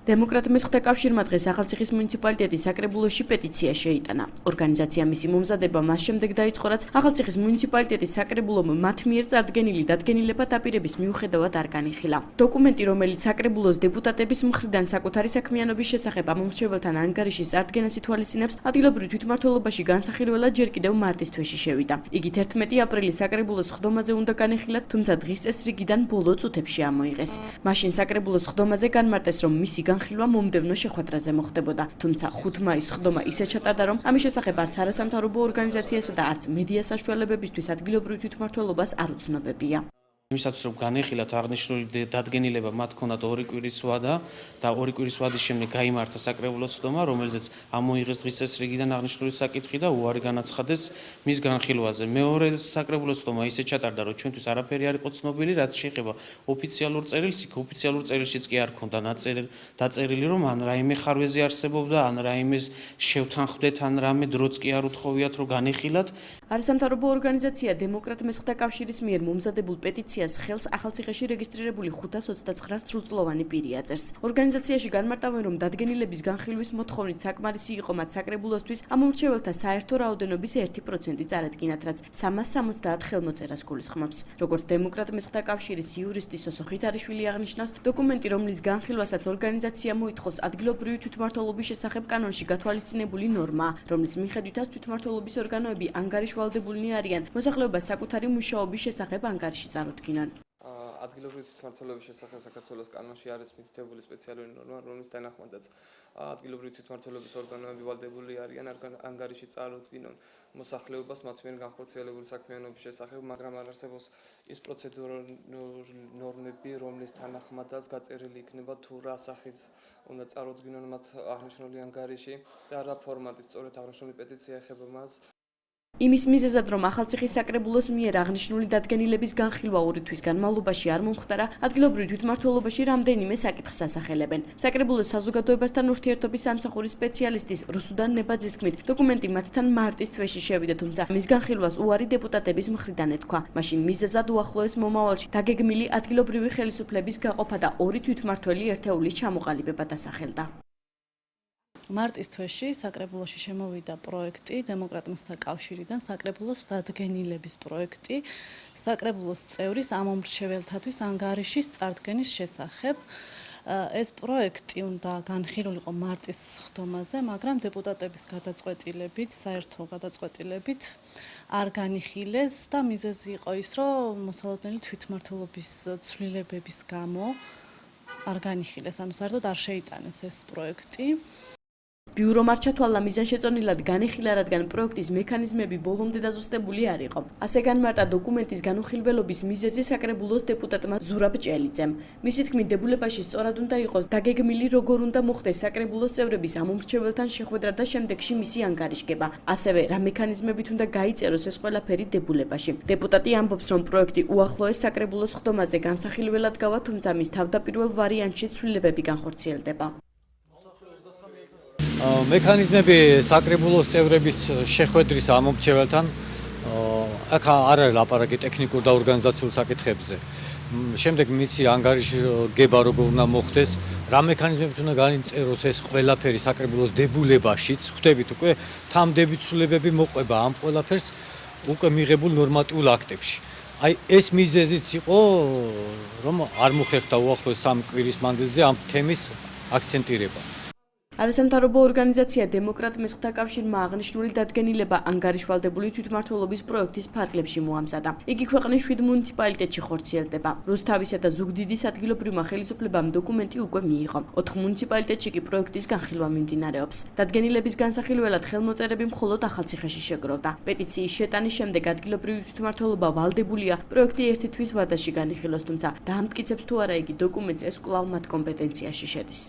დემოკრატების კავშირმა დღეს ახალციხის მუნიციპალიტეტის საკრებულოში პეტიცია შეიტანა. ორგანიზაცია მისი მომზადება მას შემდეგ დაიწყო, რაც ახალციხის მუნიციპალიტეტის საკრებულომ მათ მიერ წარდგენილი დადგენილება დაპირების მიუხედავად არ განიხილა. დოკუმენტი, რომელიც საკრებულოს დეპუტატების მხრიდან საკუთარი საქმიანობის შესახებ ამომრჩეველთან ანგარიშის წარდგენას ითვალისწინებს, ადგილობრივ თვითმმართველობაში განსახილველად ჯერ კიდევ მარტის თვეში შევიდა. იგი 11 აპრილის საკრებულოს ხდომაზე უნდა განეხილათ, თუმცა დღის წესრიგიდან ბოლო წუთებში ამოიღეს. მაშინ საკრებულოს ხდომაზე განმარტეს, რომ მისი განხილვა მომდევნო შეხვედრაზე მოხდებოდა, თუმცა 5 მაისს ხდომა ისე ჩატარდა, რომ ამის შესახებ არც არასამთავრობო ორგანიზაციასა და არც მედია საშუალებებისთვის ადგილობრივ თვითმმართველობას არ უცნობებია. Იმისათვის რომ განეხილათ აღნიშნული დადგენილება, მათ ჰქონდათ 2 კვირის ვადა და 2 კვირის ვადის შემდეგ გაიმართა საკრებულოს ხდომა, რომელზეც ამოიღეს დღის წესრიგიდან აღნიშნული საკითხი და უარი განაცხადეს მის განხილვაზე. მეორე საკრებულოს ხდომა ისე ჩატარდა, რომ ჩვენთვის არაფერი არ იყო ცნობილი, რაც შეეხება ოფიციალურ წერილს, იქ ოფიციალურ წერილშიც კი არ ჰქონდა დაწერილი, რომ ან რაიმე ხარვეზე არსებობდა, ან რაიმეს შევთანხმდეთ, ან რამე დროც კი არ უთხოვიათ, რომ განეხილათ. არასამთავრობო ორგანიზაცია დემოკრატების კავშირის მიერ მომზადებულ პეტიციას ხელს ახალციხეში რეგისტრირებული 529 სრულწლოვანი პირი აწერს. ორგანიზაციაში განმარტავენ, რომ დადგენილების განხილვის მოთხოვნით საკმარისი იყო მათ საკრებულოსთვის ამომრჩეველთა საერთო რაოდენობის 1% წარადგინათ, რაც 370 ხელმოწერას გულისხმობს. როგორც დემოკრატების კავშირის იურისტი სოსო ხითარიშვილი აღნიშნავს, დოკუმენტი, რომლის განხილვასაც ორგანიზაცია მოითხოვს, ადგილობრივი თვითმმართველობის შესახებ კანონში გათვალისწინებული ნორმაა, რომლის მიხედვითაც თვითმმართველობის ორგანოები ანგარიშვალდებულნი არიან მოსახლეობას საკუთარი მუშაობის შესახებ ანგარიში წარუდგინან. ადგილობრივი თვითმმართველობის შესახებ საქართველოს კანონში არის მითითებული სპეციალური ნორმა, რომლის თანახმადაც ადგილობრივი თვითმმართველობის ორგანოები ვალდებული არიან ანგარიში წარუდგინონ მოსახლეობას მათ მიერ განხორციელებული საქმიანობის შესახებ, მაგრამ არ არსებობს ის პროცედურული ნორმები, რომლის თანახმადაც გაწერილი იქნება თუ რა სახით უნდა წარუდგინონ მათ აღნიშნული ანგარიში და რა ფორმატით სწორედ აღნიშნული პეტიცია ეხება მას. იმის მიზეზად, რომ ახალციხის საკრებულოს მიერ აღნიშნული დადგენილების განხილვა 2 თვის განმავლობაში არ მომხდარა, ადგილობრივ თვითმმართველობაში რამდენიმე საკითხს ასახელებენ. საკრებულოს საზოგადოებასთან ურთიერთობის სამსახურის სპეციალისტის რუსუდან ნებაძის თქმით, დოკუმენტი მათთან მარტის თვეში შევიდა, თუმცა მის განხილვას უარი დეპუტატების მხრიდან ეთქვა. მაშინ მიზეზად უახლოეს მომავალში დაგეგმილი ადგილობრივი ხელისუფლების გაყოფა და 2 თვითმმართველი ერთეულის ჩამოყალიბება დასახელდა. მარტის თვეში საკრებულოში შემოვიდა პროექტი დემოკრატთა კავშირიდან, საკრებულოს დადგენილების პროექტი, საკრებულოს წევრის ამომრჩეველთათვის ანგარიშის წარდგენის შესახებ. ეს პროექტი უნდა განხილულიყო მარტის ხდომაზე, მაგრამ დეპუტატების გადაწყვეტილებით, საერთო გადაწყვეტილებით არ განიხილეს და მიზეზი იყო ის, რომ მოსალოდნელი თვითმმართველობის ცვლილებების გამო არ განიხილეს, ანუ საერთოდ არ შეიტანეს ეს პროექტი. ბიურომ არ ჩათვალა მიზანშეწონილად განეხილა, რადგან პროექტის მექანიზმები ბოლომდე დაზუსტებული არ იყო. ასე განმარტა დოკუმენტის განუხილველობის მიზეზი საკრებულოს დეპუტატმა ზურაბ ჭელიძემ. მისი თქმით, დებულებაში სწორად უნდა იყოს დაგეგმილი, როგორ უნდა მოხდეს საკრებულოს წევრების ამომრჩეველთან შეხვედრა და შემდეგში მისი ანგარიშგება. ასევე რა მექანიზმებით უნდა გაიწეროს ეს ყველაფერი დებულებაში. დეპუტატი ამბობს, რომ პროექტი უახლოეს საკრებულოს ხდომაზე განსახილველად გავა, თუმცა მის თავდაპირველ ვარიანტში ცვლილებები განხორციელდება. მექანიზმები საკრებულოს წევრების შეხვედრის ამომრჩეველთან აქ არ არის ლაპარაკი ტექნიკურ და ორგანიზაციულ საკითხებზე. შემდეგ მისი ანგარიშგება როგორ უნდა მოხდეს, რა მექანიზმებით უნდა განიწეროს ეს ყველაფერი საკრებულოს დებულებაშიც, ხვდებით უკვე თამდები ცვლილებები მოყვება ამ ყველაფერს უკვე მიღებულ ნორმატიულ აქტებში. აი ეს მიზეზიც იყო, რომ არ მოხერხდა უახლოეს 3 კვირის მანძილზე ამ თემის აქცენტირება. არასამთავრობო ორგანიზაცია დემოკრატების კავშირმა აღნიშნული დადგენილება ანგარიშვალდებული თვითმმართველობის პროექტის ფარგლებში მოამზადა. იგი ქვეყნის 7 მუნიციპალიტეტში ხორციელდება. რუსთავისა და ზუგდიდის ადგილობრივმა ხელისუფლებამ დოკუმენტი უკვე მიიღო. 4 მუნიციპალიტეტში კი პროექტის განხილვა მიმდინარეობს. დადგენილების განსახილველად ხელმოწერები მხოლოდ ახალციხეში შეგროვდა. პეტიციის შეტანის შემდეგ ადგილობრივი თვითმმართველობა ვალდებულია პროექტი 1 თვის ვადაში განიხილოს, თუმცა დაამტკიცებს თუ არა იგი დოკუმენტს ეს კვლავ მათ კომპეტენციაში შედის.